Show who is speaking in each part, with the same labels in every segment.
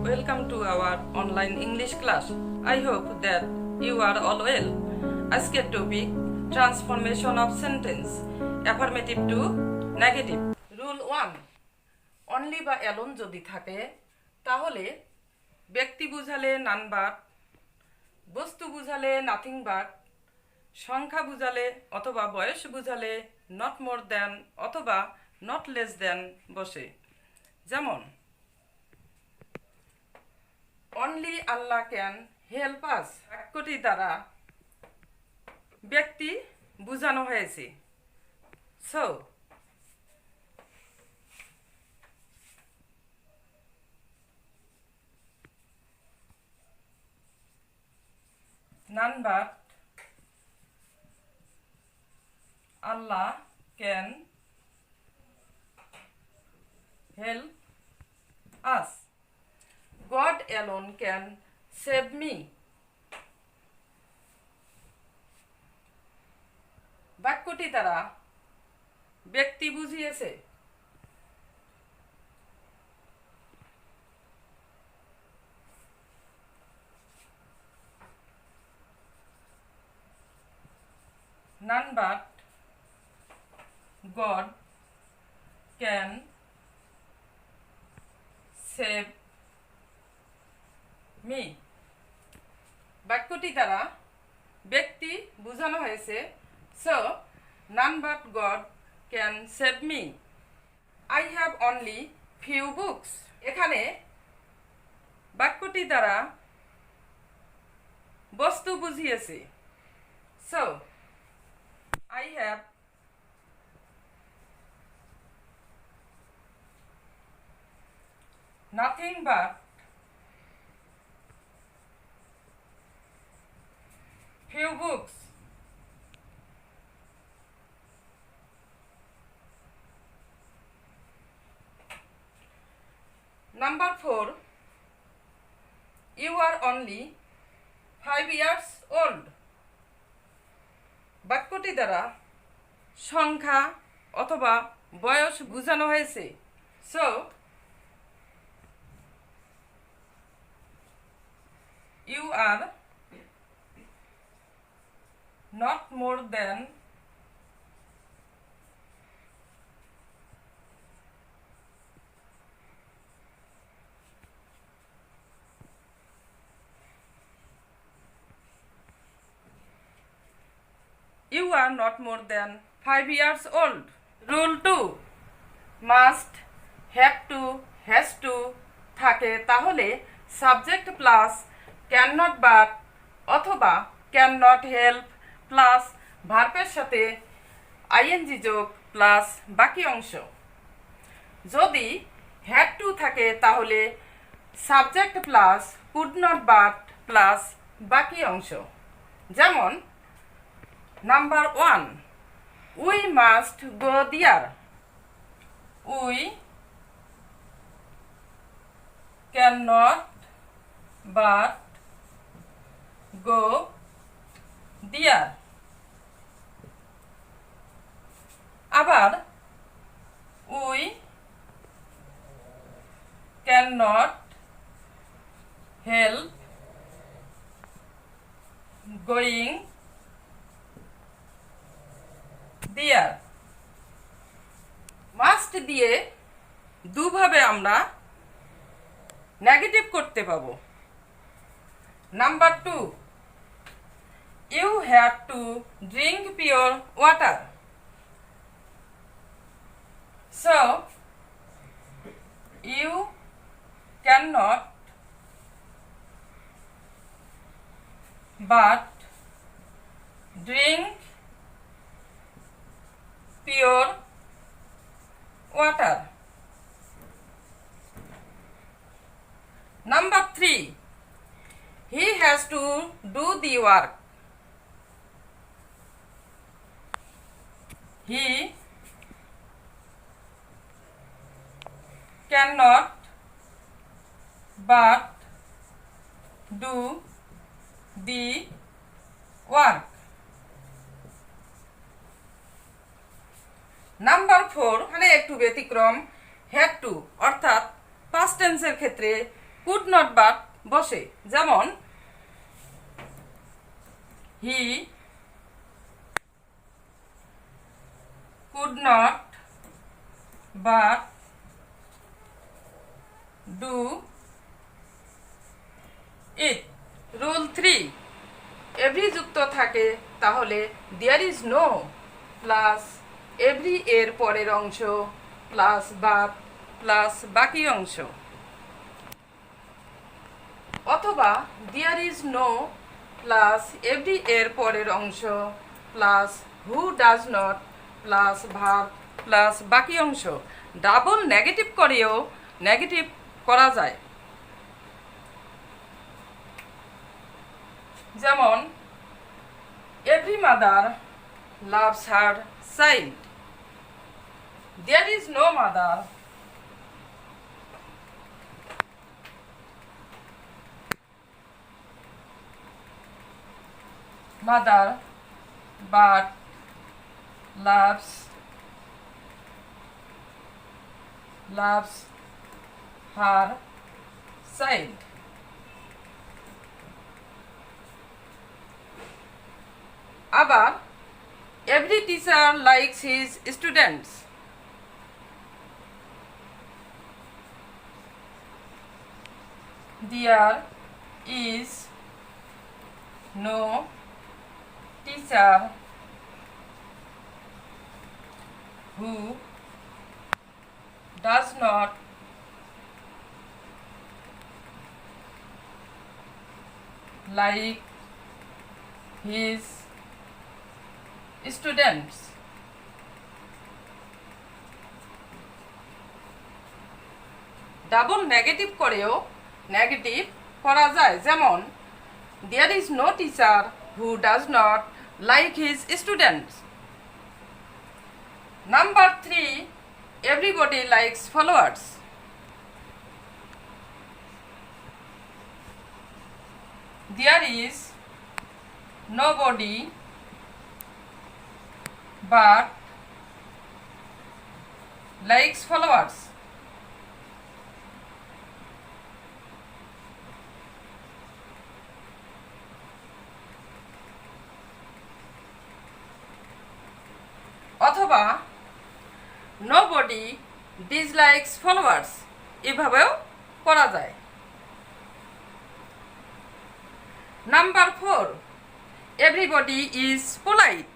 Speaker 1: Welcome to our online English class. I hope that you are all well. আজকের topic transformation of sentence, affirmative two negative. Rule 1, only বা alone যদি থাকে তাহলে ব্যক্তি বুঝালে none but, বস্তু বুঝালে nothing but, সংখ্যা বুঝালে অথবা বয়স বুঝালে নট মোর দ্যান অথবা নট লেস দ্যান বসে। যেমন only Allah can help us বাক্যটি দ্বারা ব্যক্তি বুঝানো হয়েছে। So none but Allah can help us. God alone can save me. বাক্যটি দ্বারা ব্যক্তি বুঝিয়েছে none but God can save me. বাক্যটি দ্বারা ব্যক্তি বোঝানো হয়েছে so none but God can save me. I have only few books. এখানে বাক্যটি দ্বারা বস্তু বুঝিয়েছে so I have nothing but few books. Number 4, you are only 5 years old. বাক্যটি দ্বারা সংখ্যা অথবা বয়স বোঝানো হয়েছে so you are not more than you are not more than 5 years old. Rule 2, must, have to, has to থাকে তাহলে subject plus cannot but অথবা cannot help প্লাস ভার্বের সাথে ing যোগ প্লাস বাকি অংশ। যদি had to থাকে তাহলে subject plus could not but plus বাকি অংশ। যেমন Number 1, we must go there. We cannot but go there. আবার we cannot help going there. Must দিয়ে দুভাবে আমরা নেগেটিভ করতে পাবো। Number 2, you have to drink pure water. So you cannot but drink pure water. Number 3, he has to do the work. He cannot but do the work. Number 4, এখানে একটু ব্যতিক্রম, had to অর্থাৎ past টেন্সের ক্ষেত্রে could not but বসে, যেমন he could not but do it. Rule 3, every যুক্ত থাকে তাহলে there is no plus every এর পরের অংশ প্লাস বাট প্লাস বাকি অংশ, অথবা there is no plus every এর পরের অংশ plus who does not plus verb plus বাকি অংশ। ডাবল নেগেটিভ করেও নেগেটিভ করা যায়, যেমন every mother loves her child, there is no mother but loves her child. আবার every teacher likes his students, there is no teacher who does not like his students. Double negative করেও negative করা যায়, যেমন there is no teacher who does not like his students. Number 3, everybody likes followers. There is nobody but likes followers. অথবা nobody dislikes followers এভাবেও করা যায়। Number 4, everybody is polite.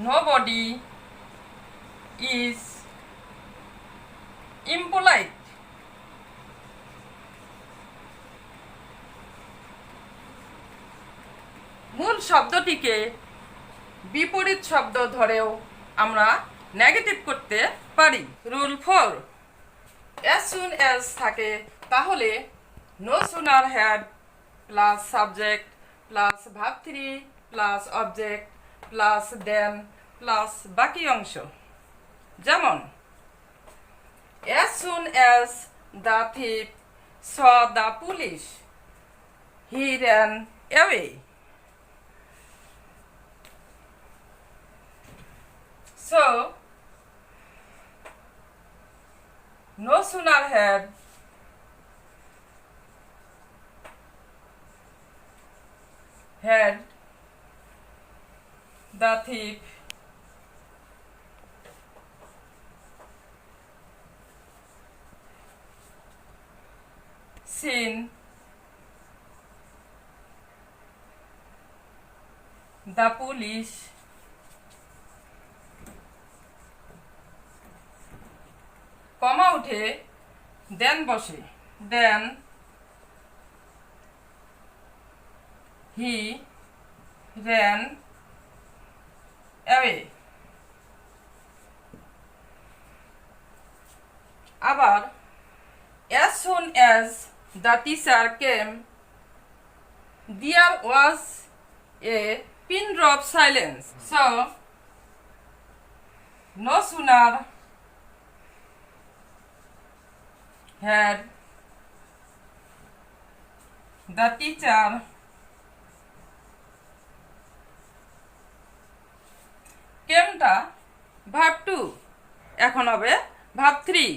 Speaker 1: Nobody is impolite. মূল শব্দটিকে বিপরীত শব্দ ধরেও আমরা নেগেটিভ করতে পারি। রুল 4, as soon as থাকে তাহলে no sooner had plus subject plus verb 3 plus object plus then plus বাকি অংশ, যেমন as soon as the thief saw the police he ran away. So, no sooner had the thief seen the police কমা উঠে দেন বসে, দেন হি ran away. আবার as soon as the teacher came there was a pin drop silence. So no sooner had the teacher কেমটা ভার্ব 2, এখন হবে ভার্ব 3।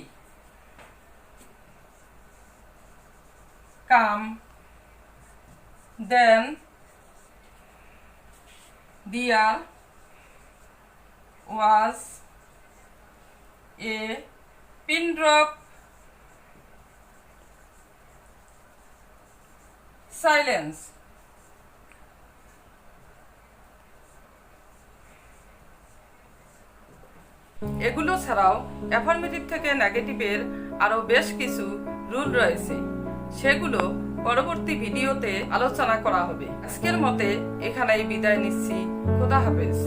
Speaker 1: Come, then, there was a pin drop, silence. এগুলো ছাড়াও অ্যাফার্মেটিভ থেকে নেগেটিভের আরো বেশ কিছু রুল রয়েছে, সেগুলো পরবর্তী ভিডিওতে আলোচনা করা হবে। আজকের মতে এখানেই বিদায় নিচ্ছি। খোদা হাফেজ।